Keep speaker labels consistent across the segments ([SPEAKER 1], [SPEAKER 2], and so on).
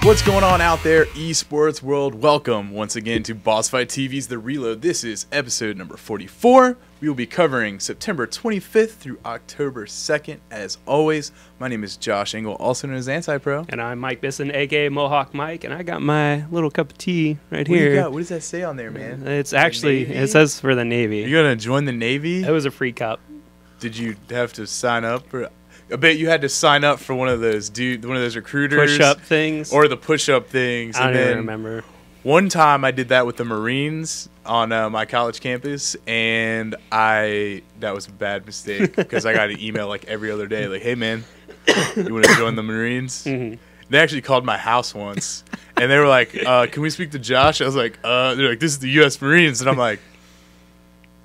[SPEAKER 1] What's going on out there, esports world? Welcome once again to BossFightTV's The Reload. This is episode number 44. We will be covering September 25th through October 2nd. As always, my name is Josh Engel, also known as Anti-Pro.
[SPEAKER 2] And I'm Mike Bisson, aka Mohawk Mike, and I got my little cup of tea right
[SPEAKER 1] What
[SPEAKER 2] here.
[SPEAKER 1] do you got? What does that say on there, man?
[SPEAKER 2] It's actually, it says for the Navy.
[SPEAKER 1] You gonna join the Navy?
[SPEAKER 2] It was a free cup.
[SPEAKER 1] Did you have to sign up for? I bet you had to sign up for one of those recruiters
[SPEAKER 2] Push-up things.
[SPEAKER 1] or the push-up things.
[SPEAKER 2] I don't even remember.
[SPEAKER 1] One time I did that with the Marines on my college campus, and that was a bad mistake because I got an email like every other day, like, "Hey man, you want to join the Marines?"
[SPEAKER 2] Mm-hmm.
[SPEAKER 1] They actually called my house once, and they were like, "Can we speak to Josh?" I was like, "They're like, this is the U.S. Marines," and I'm like,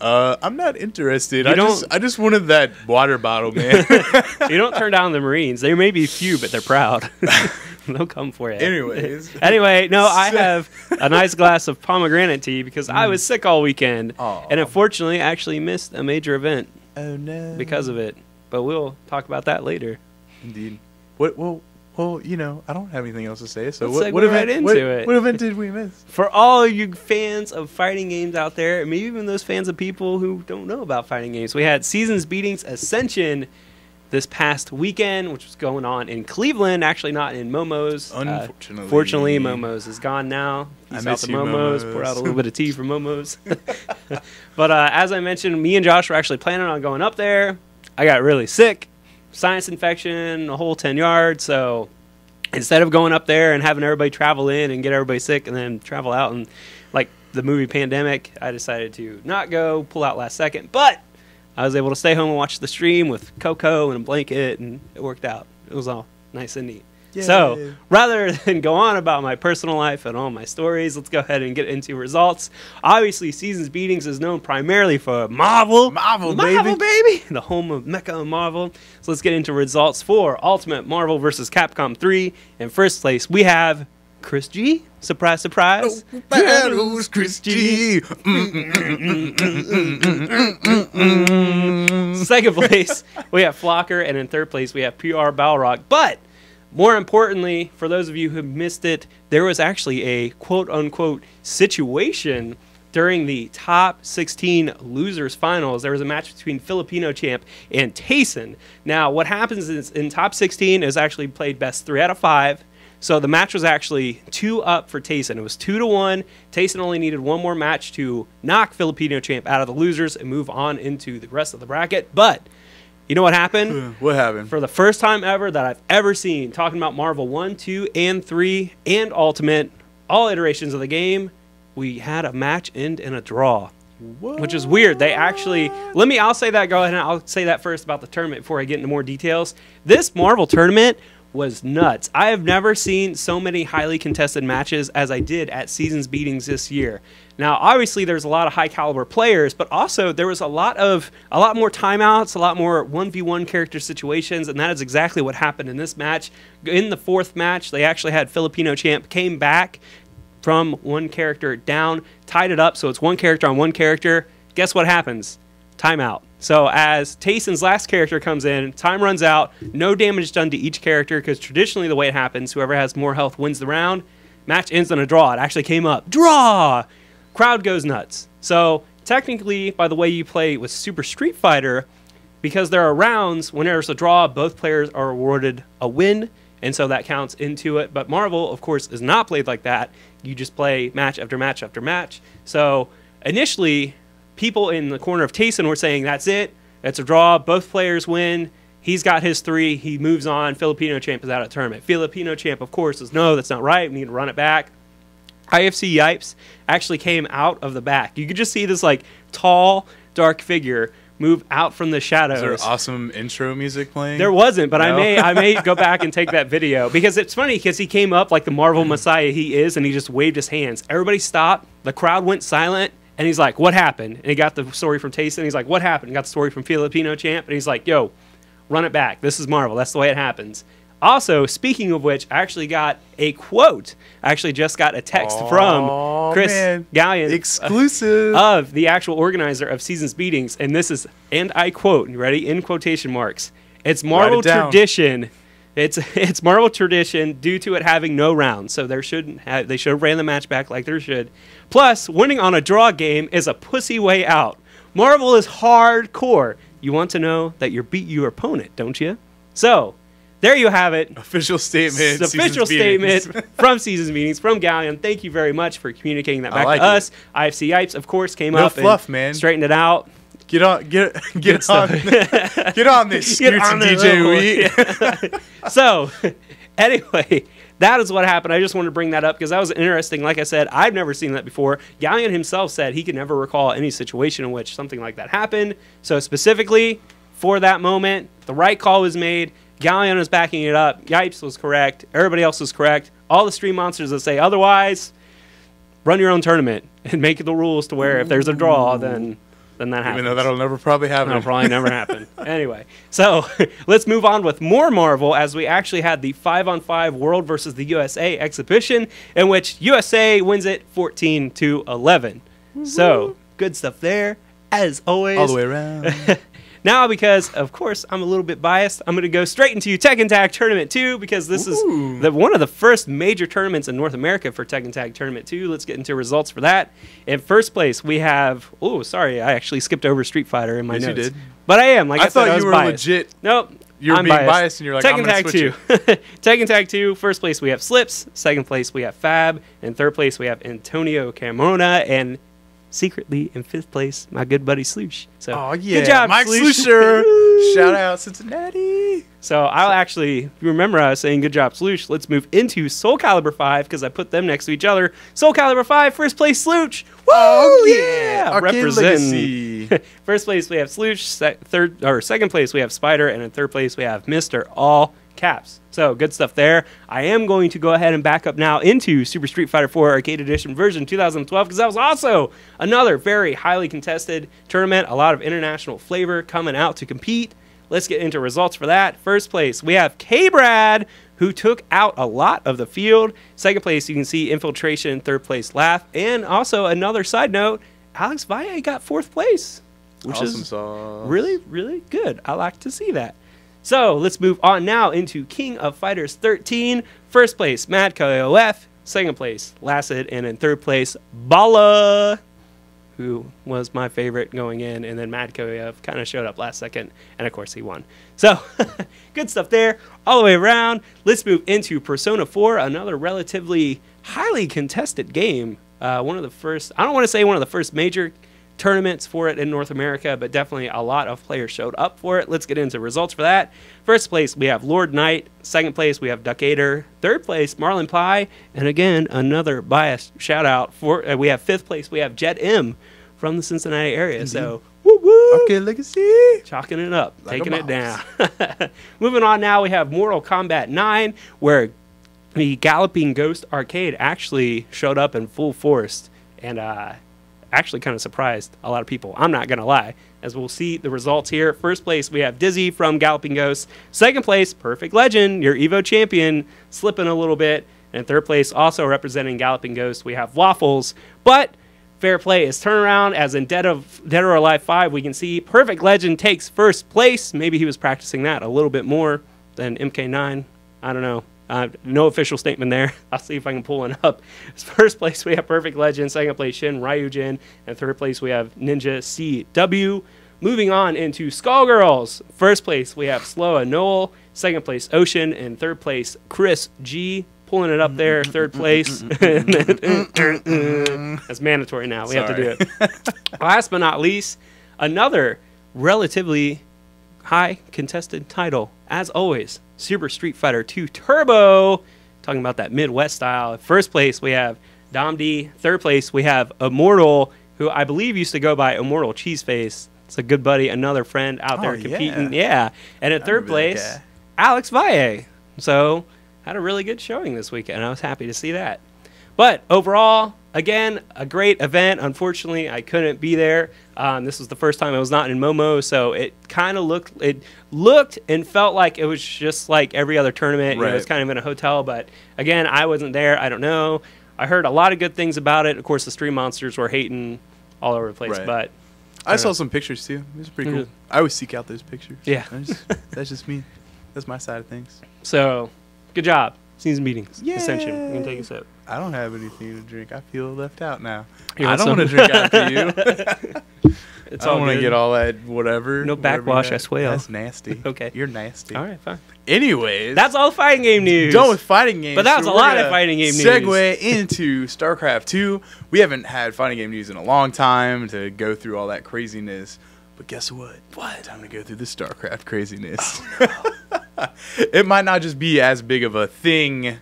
[SPEAKER 1] I'm not interested. I just wanted that water bottle, man.
[SPEAKER 2] You don't turn down the Marines. They may be few, but they're proud. They'll come for you. Anyway, no, I have a nice glass of pomegranate tea because I was sick all weekend.
[SPEAKER 1] Aww.
[SPEAKER 2] And unfortunately, I actually missed a major event.
[SPEAKER 1] Oh, no.
[SPEAKER 2] Because of it. But we'll talk about that later.
[SPEAKER 1] Indeed. Well, you know, I don't have anything else to say. So
[SPEAKER 2] what
[SPEAKER 1] event did we miss?
[SPEAKER 2] For all you fans of fighting games out there, maybe even those fans of people who don't know about fighting games, we had Seasons Beatings Ascension this past weekend, which was going on in Cleveland, actually not in Momo's.
[SPEAKER 1] Unfortunately.
[SPEAKER 2] Fortunately, Momo's is gone now.
[SPEAKER 1] I miss you,
[SPEAKER 2] Momo's. Pour out a little bit of tea for Momo's. But as I mentioned, me and Josh were actually planning on going up there. I got really sick. Sinus infection, a whole 10 yards. So instead of going up there and having everybody travel in and get everybody sick and then travel out and like the movie Pandemic, I decided to not go, pull out last second. But I was able to stay home and watch the stream with Coco and a blanket, and it worked out. It was all nice and neat. Yay. So rather than go on about my personal life and all my stories, let's go ahead and get into results. Obviously, Seasons Beatings is known primarily for Marvel.
[SPEAKER 1] Marvel, baby.
[SPEAKER 2] The home of Mecha and Marvel. So let's get into results for Ultimate Marvel vs. Capcom 3. In first place, we have Chris G. Surprise, surprise.
[SPEAKER 1] Oh, battles, Chris G.
[SPEAKER 2] Second place, we have Flocker. And in third place, we have PR Balrog. But more importantly, for those of you who missed it, there was actually a quote-unquote situation during the top 16 losers finals. There was a match between Filipino champ and Tayson. Now, what happens is in top 16 is actually played best 3 out of 5. So the match was actually 2-up for Tayson. It was 2-1. Tayson only needed one more match to knock Filipino champ out of the losers and move on into the rest of the bracket. But you know what happened?
[SPEAKER 1] What happened?
[SPEAKER 2] For the first time ever that I've ever seen, talking about Marvel 1, 2, and 3, and Ultimate, all iterations of the game, we had a match end in a draw. What? Which is weird. They actually... I'll say that. Go ahead and I'll say that first about the tournament before I get into more details. This Marvel tournament was nuts. I have never seen so many highly contested matches as I did at Seasons Beatings this year. Now, obviously, there's a lot of high-caliber players, but also there was a lot more timeouts, a lot more 1v1 character situations, and that is exactly what happened in this match. In the fourth match, they actually had Filipino champ came back from one character down, tied it up, so it's one character on one character. Guess what happens? Timeout. So as Tayson's last character comes in, time runs out, no damage done to each character, because traditionally the way it happens, whoever has more health wins the round. Match ends on a draw. It actually came up. Draw! Crowd goes nuts. So technically, by the way you play with Super Street Fighter, because there are rounds, when there's a draw, both players are awarded a win, and so that counts into it. But Marvel, of course, is not played like that. You just play match after match after match. So initially, people in the corner of Tayson were saying, that's it. It's a draw. Both players win. He's got his 3. He moves on. Filipino champ is out of the tournament. Filipino champ, of course, says, no, that's not right. We need to run it back. IFC Yipes actually came out of the back. You could just see this like tall, dark figure move out from the shadows.
[SPEAKER 1] Is there awesome intro music playing?
[SPEAKER 2] There wasn't, but
[SPEAKER 1] no?
[SPEAKER 2] I may go back and take that video because it's funny because he came up like the Marvel Messiah he is, and he just waved his hands. Everybody stopped. The crowd went silent. And he's like, what happened? And he got the story from Tayson. He's like, what happened? He got the story from Filipino champ. And he's like, yo, run it back. This is Marvel. That's the way it happens. Also, speaking of which, I actually got a quote. I actually just got a text from Chris Gallion.
[SPEAKER 1] Exclusive.
[SPEAKER 2] Of the actual organizer of Seasons Beatings. And this is, and I quote, you ready? In quotation marks. It's Marvel tradition It's Marvel tradition due to it having no rounds, so they should have ran the match back like there should. Plus, winning on a draw game is a pussy way out. Marvel is hardcore. You want to know that you beat your opponent, don't you? So, there you have it.
[SPEAKER 1] Official statement.
[SPEAKER 2] Official statement from Seasons Meetings from Galleon. Thank you very much for communicating that back to us. IFC Yipes, of course, came up
[SPEAKER 1] fluff,
[SPEAKER 2] and
[SPEAKER 1] man.
[SPEAKER 2] Straightened it out.
[SPEAKER 1] Get on this, Scoots and DJ Wheat.
[SPEAKER 2] So, anyway, that is what happened. I just wanted to bring that up because that was interesting. Like I said, I've never seen that before. Galleon himself said he could never recall any situation in which something like that happened. So, specifically, for that moment, the right call was made. Galleon is backing it up. Yipes was correct. Everybody else was correct. All the stream monsters that say otherwise, run your own tournament and make the rules to where if there's a draw, then that happens.
[SPEAKER 1] Even though that'll never probably happen.
[SPEAKER 2] That'll probably never happen. Anyway, so let's move on with more Marvel as we actually had the 5-on-5 World versus the USA exhibition in which USA wins it 14-11. So, good stuff there, as always.
[SPEAKER 1] All the way around.
[SPEAKER 2] Now, because, of course, I'm a little bit biased, I'm going to go straight into Tekken Tag Tournament 2 because this is one of the first major tournaments in North America for Tekken Tag Tournament 2. Let's get into results for that. In first place, we have... Oh, sorry, I actually skipped over Street Fighter in my notes.
[SPEAKER 1] You did.
[SPEAKER 2] But I am. Like I said,
[SPEAKER 1] thought you were
[SPEAKER 2] biased.
[SPEAKER 1] Legit.
[SPEAKER 2] Nope.
[SPEAKER 1] You're being biased and you're like,
[SPEAKER 2] Tekken
[SPEAKER 1] I'm going to switch
[SPEAKER 2] Tag 2. Tekken Tag 2, first place we have Slips. Second place we have Fab. In third place we have Antonio Carmona. And... secretly in fifth place, my good buddy Sloosh. So, good job,
[SPEAKER 1] Mike
[SPEAKER 2] Sloosh.
[SPEAKER 1] Sloosher. Shout out Cincinnati.
[SPEAKER 2] So I'll actually, if you remember I was saying good job, Sloosh. Let's move into Soul Calibur 5 because I put them next to each other. Soul Calibur 5, first place, Sloosh. Woo!
[SPEAKER 1] Oh, yeah.
[SPEAKER 2] Representing. First place, we have Sloosh. Second place, we have Spider. And in third place, we have Mr. All Caps. So, good stuff there. I am going to go ahead and back up now into Super Street Fighter 4 Arcade Edition version 2012 because that was also another very highly contested tournament. A lot of international flavor coming out to compete. Let's get into results for that. First place, we have K-Brad, who took out a lot of the field. Second place, you can see Infiltration. Third place, Laugh. And also, another side note, Alex Valle got fourth place, which is really, really good. I like to see that. So, let's move on now into King of Fighters 13. First place, Mad KOF. Second place, Lacid. And in third place, Bala, who was my favorite going in. And then Mad KOF kind of showed up last second. And, of course, he won. So, good stuff there all the way around. Let's move into Persona 4, another relatively highly contested game. One of the first, I don't want to say one of the first major tournaments for it in North America, but definitely a lot of players showed up for it. Let's get into results for that. First place, we have Lord Knight. Second place, we have Duckator. Third place, Marlin Pie. And again, another biased shout out for, we have fifth place, we have Jet M from the Cincinnati area. Indeed. So, woo woo.
[SPEAKER 1] Okay, Legacy.
[SPEAKER 2] Chalking it up, like taking it down. Moving on now, we have Mortal Kombat 9, where the Galloping Ghost Arcade actually showed up in full force. And, actually kind of surprised a lot of people. I'm not going to lie. As we'll see the results here. First place, we have Dizzy from Galloping Ghost. Second place, Perfect Legend, your Evo champion, slipping a little bit. And in third place, also representing Galloping Ghost, we have Waffles. But fair play is turnaround, as in Dead or Alive 5, we can see Perfect Legend takes first place. Maybe he was practicing that a little bit more than MK9. I don't know. No official statement there. I'll see if I can pull one up. First place, we have Perfect Legend. Second place, Shin Ryujin. And third place, we have Ninja CW. Moving on into Skullgirls. First place, we have Sloa Noel. Second place, Ocean. And third place, Chris G. Pulling it up there. Third place. That's mandatory now. We have to do it. Last but not least, another relatively high contested title. As always, Super Street Fighter 2 Turbo. Talking about that Midwest style. First place, we have Dom D. Third place, we have Immortal, who I believe used to go by Immortal Cheeseface. It's a good buddy, another friend out there competing. Yeah. And in third place, Alex Valle. So, had a really good showing this weekend. I was happy to see that. But overall, again, a great event. Unfortunately, I couldn't be there. This was the first time I was not in Momo, so it kind of looked and felt like it was just like every other tournament. Right. It was kind of in a hotel, but again, I wasn't there. I don't know. I heard a lot of good things about it. Of course, the stream monsters were hating all over the place,
[SPEAKER 1] right.
[SPEAKER 2] But
[SPEAKER 1] I saw some pictures too. It was pretty cool. I always seek out those pictures.
[SPEAKER 2] Yeah.
[SPEAKER 1] That's just me. That's my side of things.
[SPEAKER 2] So, good job. Season meetings.
[SPEAKER 1] Yay.
[SPEAKER 2] Ascension. You can take a sip.
[SPEAKER 1] I don't have anything to drink. I feel left out now.
[SPEAKER 2] You
[SPEAKER 1] I
[SPEAKER 2] want
[SPEAKER 1] don't
[SPEAKER 2] some?
[SPEAKER 1] want to drink after you.
[SPEAKER 2] It's
[SPEAKER 1] I don't
[SPEAKER 2] all
[SPEAKER 1] want to
[SPEAKER 2] good.
[SPEAKER 1] get all that whatever.
[SPEAKER 2] No
[SPEAKER 1] whatever
[SPEAKER 2] backwash,
[SPEAKER 1] you
[SPEAKER 2] I swear.
[SPEAKER 1] That's nasty.
[SPEAKER 2] Okay.
[SPEAKER 1] You're nasty.
[SPEAKER 2] All right, fine.
[SPEAKER 1] Anyways.
[SPEAKER 2] That's all fighting game news.
[SPEAKER 1] Done with fighting games.
[SPEAKER 2] But that was a
[SPEAKER 1] we're
[SPEAKER 2] lot of
[SPEAKER 1] gonna
[SPEAKER 2] fighting game news.
[SPEAKER 1] Segue into StarCraft 2. We haven't had fighting game news in a long time to go through all that craziness. But guess what? What? Time to go through the StarCraft craziness. It might not just be as big of a thing,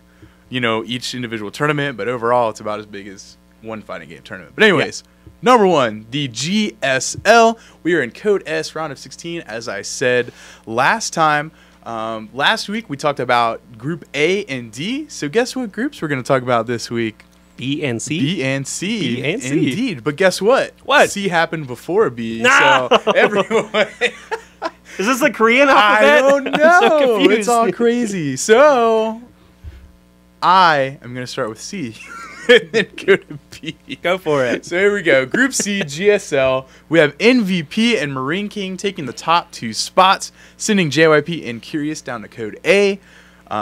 [SPEAKER 1] you know, each individual tournament, but overall it's about as big as one fighting game tournament. But anyways, number one, the GSL. We are in Code S, round of 16, as I said last time. Last week we talked about Group A and D. So guess what groups we're going to talk about this week?
[SPEAKER 2] B and C?
[SPEAKER 1] B and C.
[SPEAKER 2] B and C.
[SPEAKER 1] Indeed. But guess what?
[SPEAKER 2] What?
[SPEAKER 1] C happened before B.
[SPEAKER 2] No!
[SPEAKER 1] So everyone...
[SPEAKER 2] Is this the Korean
[SPEAKER 1] I
[SPEAKER 2] alphabet?
[SPEAKER 1] don't know.
[SPEAKER 2] I'm so confused.
[SPEAKER 1] It's all crazy. So I am going to start with C and then go to B.
[SPEAKER 2] Go for it.
[SPEAKER 1] So here we go. Group C, GSL. We have MVP and Marine King taking the top 2 spots, sending JYP and Curious down to Code A.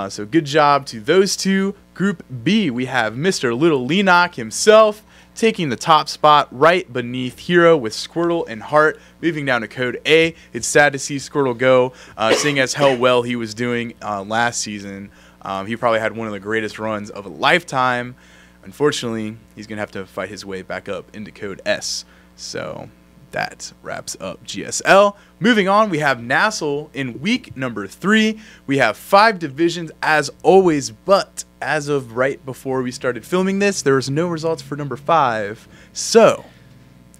[SPEAKER 1] So good job to those two. Group B, we have Mr. Little Leenock himself taking the top spot right beneath Hero with Squirtle and Heart, moving down to Code A. It's sad to see Squirtle go, seeing as how well he was doing last season. He probably had one of the greatest runs of a lifetime. Unfortunately, he's going to have to fight his way back up into Code S. So that wraps up GSL. Moving on, we have NASL in week number 3. We have 5 divisions as always, but as of right before we started filming this, there was no results for number 5. So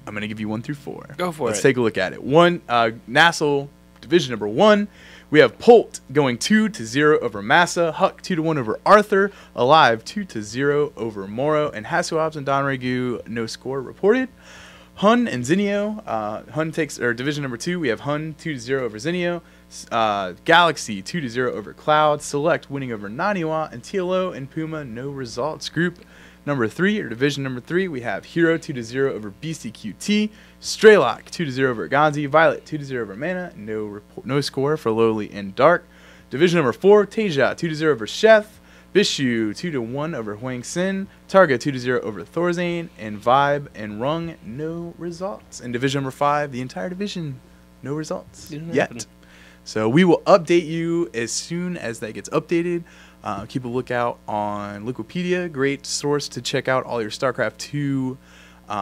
[SPEAKER 1] I'm going to give you 1 through 4.
[SPEAKER 2] Go for it.
[SPEAKER 1] Let's take a look at it. NASL division number 1. We have Polt going 2-0 over Massa, Huck 2-1 over Arthur, Alive 2-0 over Moro, and Hasuabs and Donregu no score reported. Hun and Zinio. Hun takes division number 2. We have Hun 2-0 over Zinio, Galaxy 2-0 over Cloud, Select winning over Naniwa, and TLO and Puma no results. Group number 3 or division number 3, we have Hero 2-0 over BCQT, Straylock 2-0 over Ganzi, Violet 2-0 over Mana, no score for Lowly and Dark. Division number 4, Teja 2-0 over Chef, Bishu 2-1 over Huang Xin, Targa 2-0 over Thorzane, and Vibe and Rung no results. And division number 5, the entire division, no results yet. So we will update you as soon as that gets updated. Keep a lookout on Wikipedia, great source to check out all your StarCraft 2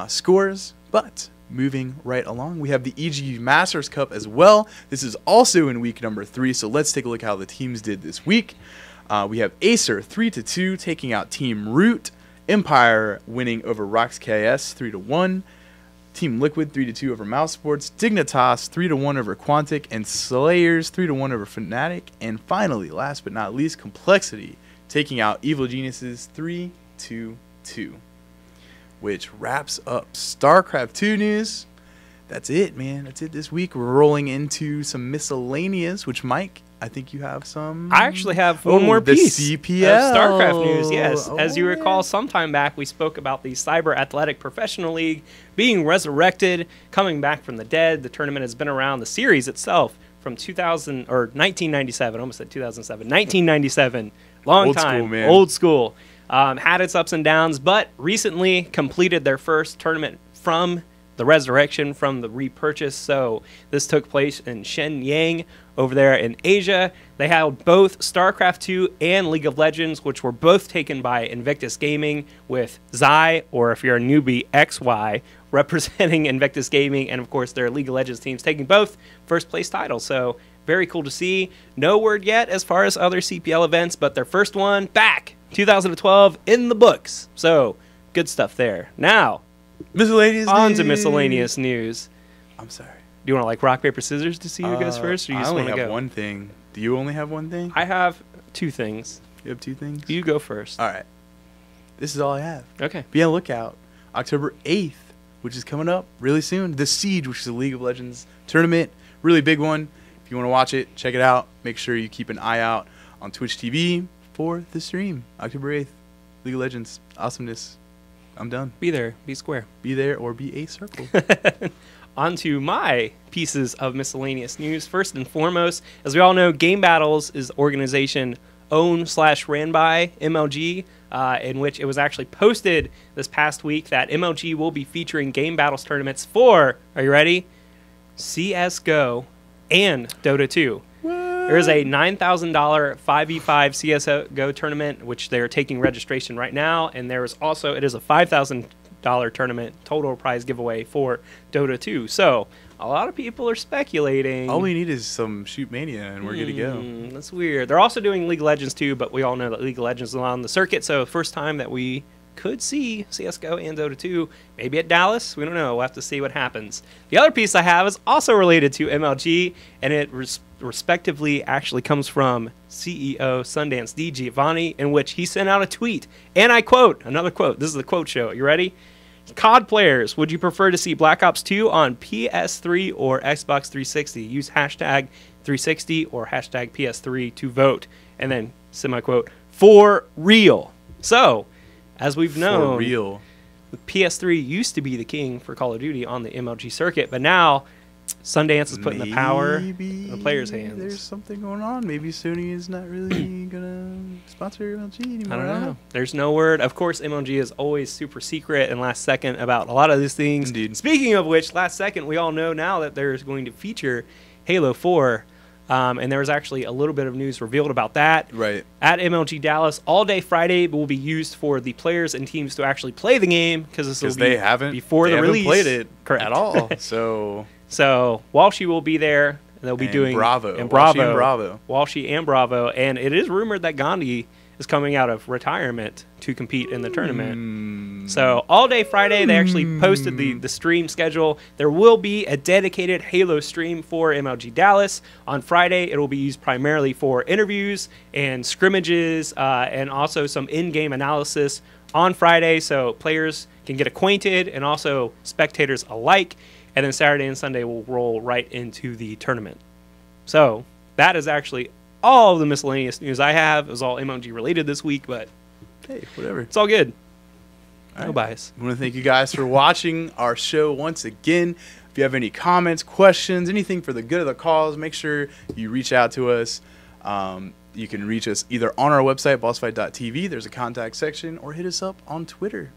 [SPEAKER 1] scores. But moving right along, we have the EG Masters Cup as well. This is also in week number 3, so let's take a look how the teams did this week. We have Acer 3-2 taking out Team Root, Empire winning over Rox KS 3-1, Team Liquid 3-2 over Mouse Sports, Dignitas 3-1 over Quantic, and Slayers 3-1 over Fnatic, and finally, last but not least, Complexity taking out Evil Geniuses 3-2, which wraps up StarCraft 2 news. That's it, man. That's it this week. We're rolling into some miscellaneous, which Mike, I think you have some.
[SPEAKER 2] I actually have one more piece
[SPEAKER 1] the CPL
[SPEAKER 2] of StarCraft news. Yes, as you
[SPEAKER 1] yeah.
[SPEAKER 2] recall, sometime back we spoke about the Cyber Athletic Professional League being resurrected, coming back from the dead. The tournament has been around, the series itself, from 1997. I almost said 2007. 1997. Long
[SPEAKER 1] Old
[SPEAKER 2] time.
[SPEAKER 1] school, man.
[SPEAKER 2] Old school. Had its ups and downs, but recently completed their first tournament from the resurrection, from the repurchase. So this took place in Shenyang over there in Asia. They held both StarCraft 2 and League of Legends, which were both taken by Invictus Gaming, with Zai, or if you're a newbie, XY, representing Invictus Gaming, and of course their League of Legends teams taking both first place titles. So very cool to see. No word yet as far as other CPL events, but their first one back 2012 in the books. So good stuff there. Now,
[SPEAKER 1] miscellaneous
[SPEAKER 2] on
[SPEAKER 1] news.
[SPEAKER 2] to miscellaneous news.
[SPEAKER 1] I'm sorry.
[SPEAKER 2] Do you want to like rock, paper, scissors to see who goes first, or you
[SPEAKER 1] I
[SPEAKER 2] just
[SPEAKER 1] only
[SPEAKER 2] want to
[SPEAKER 1] have
[SPEAKER 2] go?
[SPEAKER 1] one thing. Do you only have one thing?
[SPEAKER 2] I have 2 things.
[SPEAKER 1] You have 2 things?
[SPEAKER 2] You go first.
[SPEAKER 1] All right. This is all I have.
[SPEAKER 2] Okay.
[SPEAKER 1] Be on the lookout. October 8th, which is coming up really soon. The Siege, which is a League of Legends tournament. Really big one. If you want to watch it, check it out. Make sure you keep an eye out on Twitch TV for the stream. October 8th. League of Legends. Awesomeness. I'm done.
[SPEAKER 2] Be there. Be square.
[SPEAKER 1] Be there or be a circle.
[SPEAKER 2] On to my pieces of miscellaneous news. First and foremost, as we all know, Game Battles is the organization owned/ran by MLG, in which it was actually posted this past week that MLG will be featuring Game Battles tournaments for, are you ready? CSGO and Dota 2. There is a $9,000 5v5 CSGO tournament, which they're taking registration right now, and there is also, it is a $5,000 tournament total prize giveaway for Dota 2. So a lot of people are speculating.
[SPEAKER 1] All we need is some Shoot Mania, and we're good to go.
[SPEAKER 2] That's weird. They're also doing League of Legends too, but we all know that League of Legends is on the circuit, so first time that we could see CSGO and Dota 2, maybe at Dallas. We don't know. We'll have to see what happens. The other piece I have is also related to MLG, and it respectively actually comes from CEO Sundance D. Giovanni, in which he sent out a tweet, and I quote, another quote. This is the quote show. You ready? COD players, would you prefer to see Black Ops 2 on PS3 or Xbox 360? Use hashtag 360 or hashtag PS3 to vote. And then, semi-quote, for real. So, as we've known,
[SPEAKER 1] for real,
[SPEAKER 2] the PS3 used to be the king for Call of Duty on the MLG circuit, but now Sundance is putting the power in the players' hands.
[SPEAKER 1] There's something going on. Maybe Sony is not really going to sponsor MLG anymore.
[SPEAKER 2] I don't know. There's no word. Of course, MLG is always super secret and last second about a lot of these things.
[SPEAKER 1] Indeed.
[SPEAKER 2] Speaking of which, last second, we all know now that there's going to feature Halo 4. And there was actually a little bit of news revealed about that.
[SPEAKER 1] Right.
[SPEAKER 2] At MLG Dallas, all day Friday will be used for the players and teams to actually play the game, because this will be
[SPEAKER 1] they haven't
[SPEAKER 2] release.
[SPEAKER 1] Played it
[SPEAKER 2] Correct.
[SPEAKER 1] at all.
[SPEAKER 2] So Walshy will be there. They'll be doing
[SPEAKER 1] Bravo.
[SPEAKER 2] And
[SPEAKER 1] Bravo.
[SPEAKER 2] Walshy and Bravo. And it is rumored that Gandhi is coming out of retirement to compete in the tournament. So all day Friday, they actually posted the stream schedule. There will be a dedicated Halo stream for MLG Dallas. On Friday, it will be used primarily for interviews and scrimmages, and also some in-game analysis on Friday, so players can get acquainted and also spectators alike. And then Saturday and Sunday will roll right into the tournament. So that is actually all of the miscellaneous news I have. It was all MLG related this week, but
[SPEAKER 1] hey, whatever.
[SPEAKER 2] It's all good.
[SPEAKER 1] All
[SPEAKER 2] no bias.
[SPEAKER 1] I want to thank you guys for watching our show once again. If you have any comments, questions, anything for the good of the cause, make sure you reach out to us. You can reach us either on our website, BossFightTV. There's a contact section, or hit us up on Twitter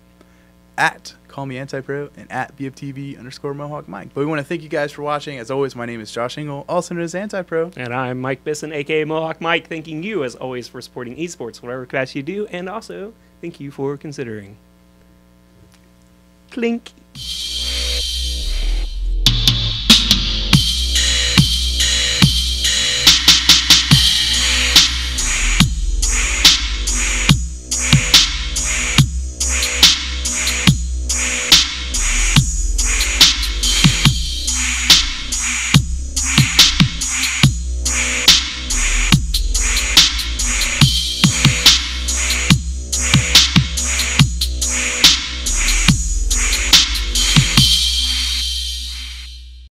[SPEAKER 1] at CallMeAntipro and at BFTV_MohawkMike. But we want to thank you guys for watching. As always, my name is Josh Engel, also known as Antipro.
[SPEAKER 2] And I'm Mike Bisson, a.k.a. Mohawk Mike, thanking you, as always, for supporting esports, whatever capacity you do, and also thank you for considering. Clink.